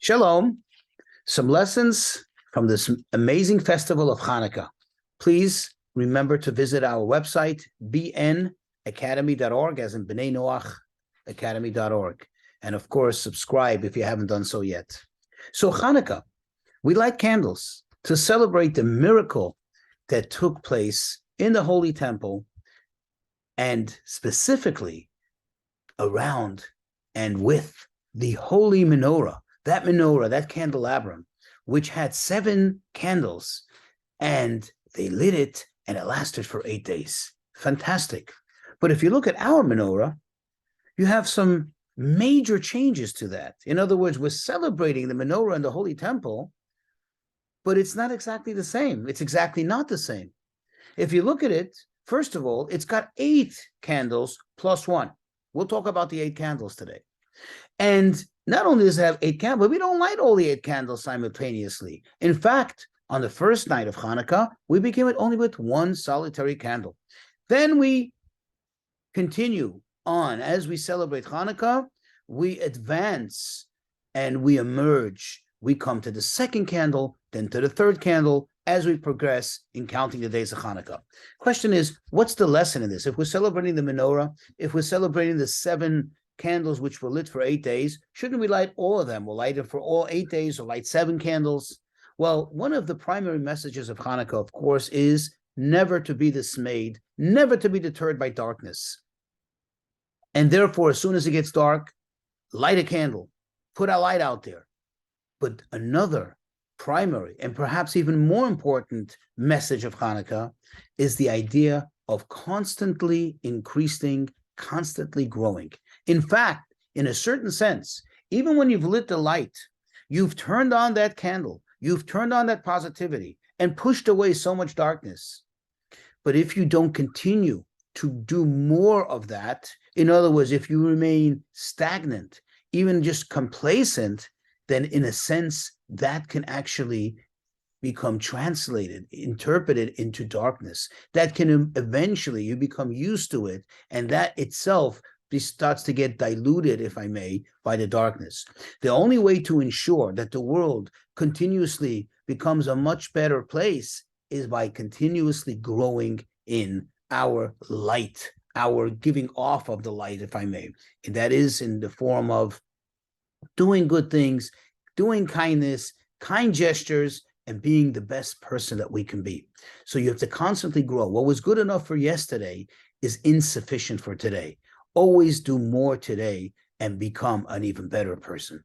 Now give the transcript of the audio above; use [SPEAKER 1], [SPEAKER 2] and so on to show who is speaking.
[SPEAKER 1] Shalom. Some lessons from this amazing festival of Chanukah. Please remember to visit our website, bnacademy.org, as in B'nai Noach academy.org. And of course, subscribe if you haven't done so yet. So Chanukah, we light candles to celebrate the miracle that took place in the Holy Temple, and specifically around and with the Holy Menorah, that candelabrum, which had 7 candles, and they lit it, and it lasted for 8 days. Fantastic. But if you look at our menorah, you have some major changes to that. In other words, we're celebrating the menorah in the Holy Temple, but it's not exactly the same. It's exactly not the same. If you look at it, first of all, it's got 8 candles plus 1. We'll talk about the 8 candles today. And not only does it have 8 candles, but we don't light all the 8 candles simultaneously. In fact, on the first night of Hanukkah, we begin with only with 1 solitary candle. Then we continue on. As we celebrate Hanukkah, we advance and we emerge. We come to the 2nd candle, then to the 3rd candle, as we progress in counting the days of Hanukkah. Question is, what's the lesson in this? If we're celebrating the menorah, if we're celebrating the 7 candles which were lit for 8 days, shouldn't we light all of them? We'll light it for all 8 days or light 7 candles? Well, one of the primary messages of Hanukkah, of course, is never to be dismayed, never to be deterred by darkness. And therefore, as soon as it gets dark, light a candle, put a light out there. But another primary and perhaps even more important message of Hanukkah is the idea of constantly increasing, constantly growing. In fact, in a certain sense, even when you've lit the light, you've turned on that candle, you've turned on that positivity and pushed away so much darkness. But if you don't continue to do more of that, in other words, if you remain stagnant, even just complacent, then in a sense, that can actually become translated, interpreted into darkness. That can eventually, you become used to it, and that itself starts to get diluted, if I may, by the darkness. The only way to ensure that the world continuously becomes a much better place is by continuously growing in our light, our giving off of the light, if I may. And that is in the form of doing good things, doing kindness, kind gestures, and being the best person that we can be. So you have to constantly grow. What was good enough for yesterday is insufficient for today. Always do more today and become an even better person.